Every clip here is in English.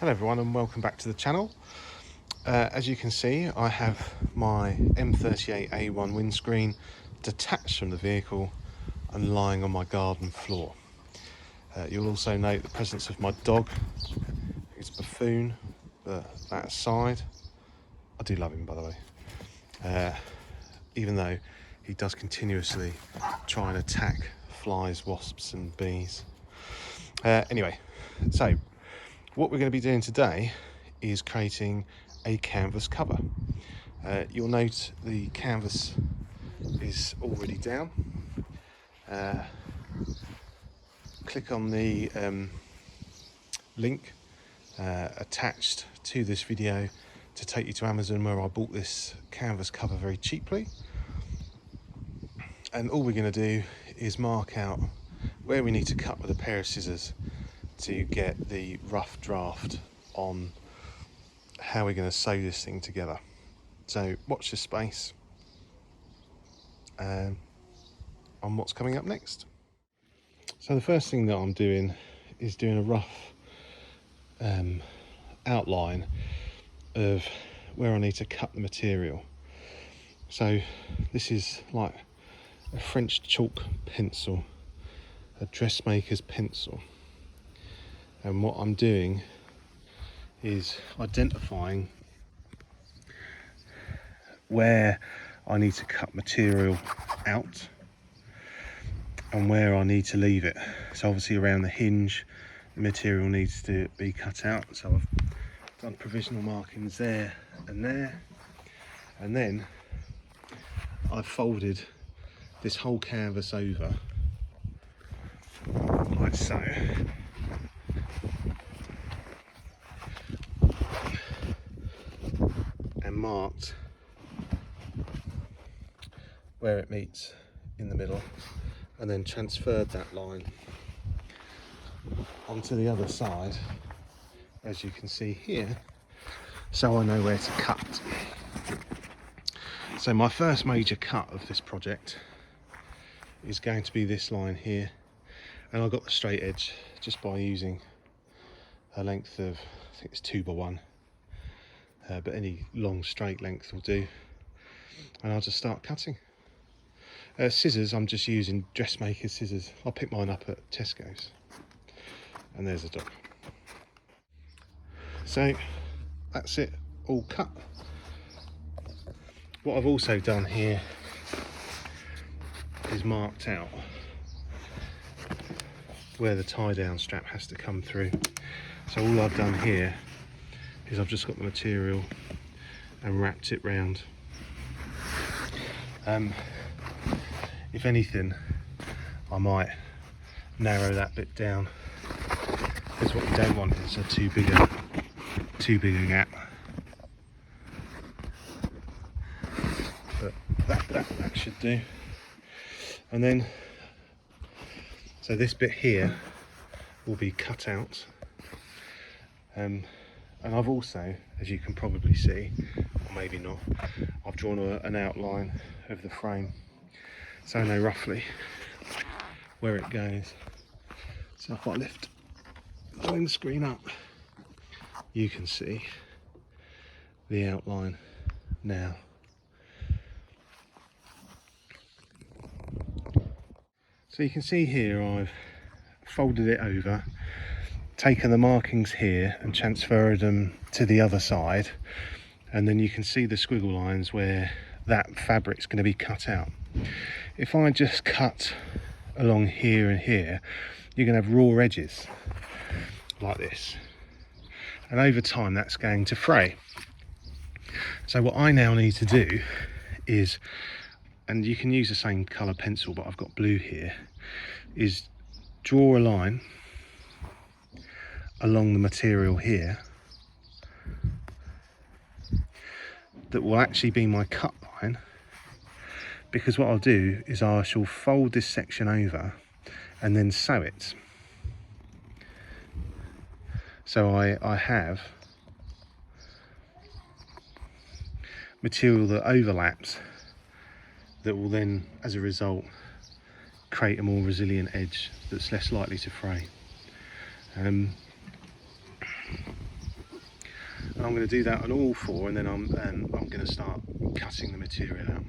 Hello everyone and welcome back to the channel. As you can see, I have my M38A1 windscreen detached from the vehicle and lying on my garden floor. You'll also note the presence of my dog, who's Buffoon, but that aside, I do love him by the way, even though he does continuously try and attack flies, wasps and bees. Anyway, so what we're going to be doing today is creating a canvas cover. You'll note the canvas is already down. Click on the link attached to this video to take you to Amazon, where I bought this canvas cover very cheaply. And all we're going to do is mark out where we need to cut with a pair of scissors to get the rough draft on how we're going to sew this thing together. So watch this space on what's coming up next. So the first thing that I'm doing is doing a rough outline of where I need to cut the material. So this is like a French chalk pencil, a dressmaker's pencil. And what I'm doing is identifying where I need to cut material out and where I need to leave it. So obviously around the hinge, the material needs to be cut out. So I've done provisional markings there, and then I've folded this whole canvas over like so. And marked where it meets in the middle, and then transferred that line onto the other side, as you can see here, so I know where to cut. So my first major cut of this project is going to be this line here, and I got the straight edge just by using a length of, I think it's 2x1. But any long straight length will do, and I'll just start cutting. Scissors, I'm just using dressmaker's scissors. I picked mine up at Tesco's, and there's a dog. So that's it, all cut. What I've also done here is marked out where the tie down strap has to come through. So all I've done here is I've just got the material and wrapped it round. If anything, I might narrow that bit down, because what we don't want is a too big a gap. But that should do. And then, so this bit here will be cut out. And I've also, as you can probably see, or maybe not, I've drawn an outline of the frame, so I know roughly where it goes. So if I lift the windscreen up, you can see the outline now. So you can see here I've folded it over, taken the markings here and transferred them to the other side, and then you can see the squiggle lines where that fabric's going to be cut out. If I just cut along here and here, you're going to have raw edges like this, and over time that's going to fray. So what I now need to do is, and you can use the same colour pencil but I've got blue here, is draw a line along the material here that will actually be my cut line, because what I'll do is I shall fold this section over and then sew it. So I have material that overlaps that will then, as a result, create a more resilient edge that's less likely to fray. And I'm going to do that on all four, and then I'm going to start cutting the material out.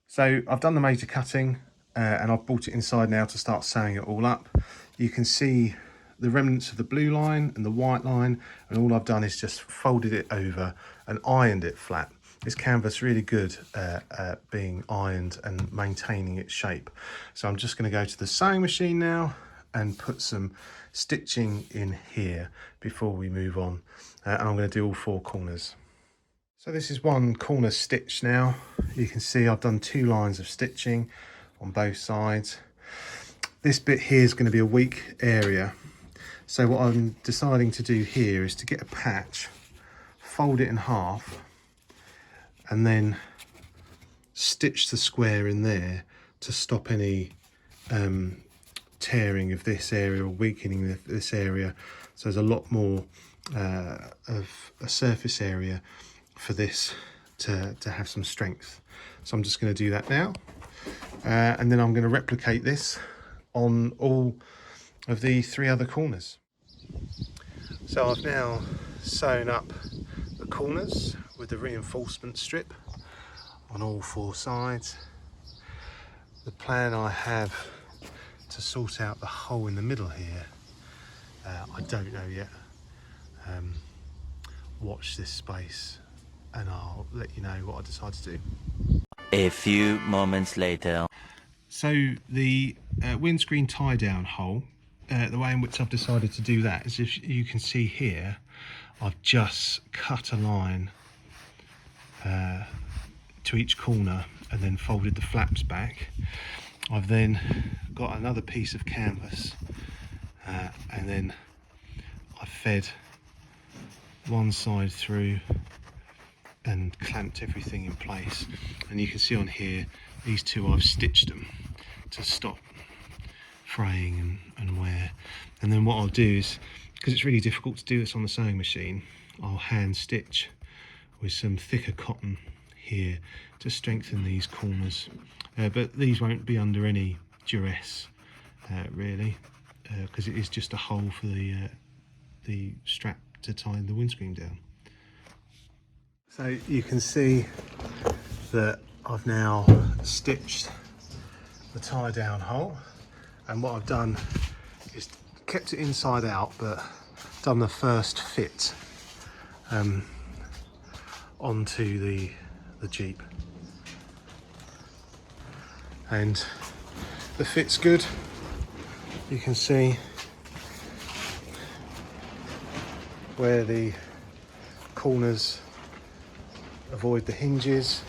So I've done the major cutting and I've brought it inside now to start sewing it all up. You can see the remnants of the blue line and the white line, and all I've done is just folded it over and ironed it flat. This canvas really good at being ironed and maintaining its shape. So I'm just going to go to the sewing machine now and put some stitching in here before we move on. And I'm going to do all four corners. So this is one corner stitch now. You can see I've done 2 lines of stitching on both sides. This bit here is going to be a weak area. So what I'm deciding to do here is to get a patch, fold it in half, and then stitch the square in there to stop any tearing of this area or weakening of this area. So there's a lot more of a surface area for this to have some strength. So I'm just going to do that now, and then I'm going to replicate this on all of the 3 other corners. So I've now sewn up the corners with the reinforcement strip on all 4 sides. The plan I have to sort out the hole in the middle here, I don't know yet. Watch this space and I'll let you know what I decide to do. A few moments later. So the windscreen tie down hole, the way in which I've decided to do that is, if you can see here, I've just cut a line to each corner and then folded the flaps back. I've then got another piece of canvas and then I fed one side through and clamped everything in place. And you can see on here, these 2 I've stitched them to stop fraying and wear. And then what I'll do is, because it's really difficult to do this on the sewing machine, I'll hand stitch with some thicker cotton here to strengthen these corners. But these won't be under any duress really, because it is just a hole for the strap to tie the windscreen down. So you can see that I've now stitched the tie down hole, and what I've done is kept it inside out but done the first fit onto the Jeep, and the fit's good. You can see where the corners avoid the hinges.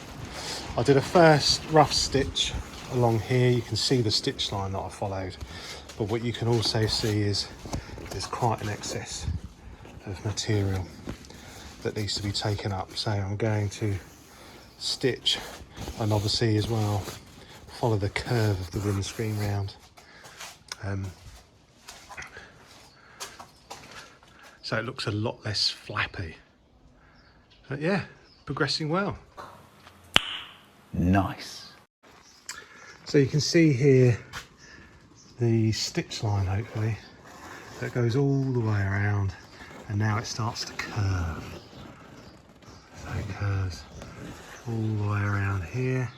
I did a first rough stitch along here. You can see the stitch line that I followed, but what you can also see is there's quite an excess of material that needs to be taken up. So I'm going to stitch and obviously as well follow the curve of the windscreen round. So it looks a lot less flappy. But yeah, progressing well. Nice. So you can see here the stitch line, hopefully, that goes all the way around, and now it starts to curve. So it curves all the way around here,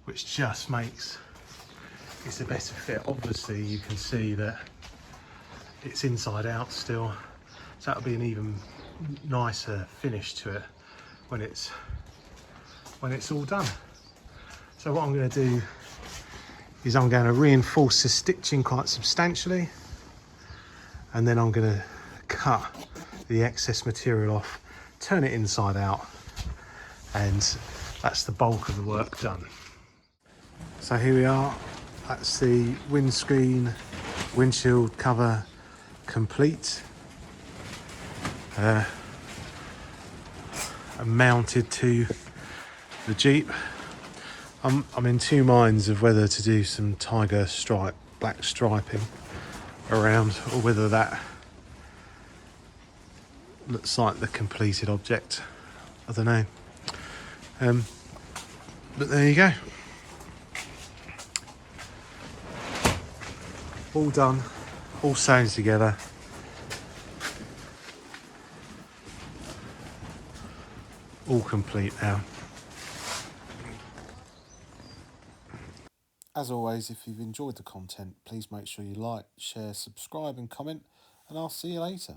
which just makes it a better fit. Obviously you can see that it's inside out still, so that'll be an even nicer finish to it when it's all done. So what I'm going to do is I'm going to reinforce the stitching quite substantially, and then I'm going to cut the excess material off, turn it inside out, and that's the bulk of the work done. So here we are, that's the windshield cover complete, and mounted to the Jeep. I'm in 2 minds of whether to do some tiger stripe, black striping around, or whether that looks like the completed object. I don't know. But there you go. All done, all sewn together. all complete now. As always, if you've enjoyed the content, please make sure you like, share, subscribe and comment, and I'll see you later.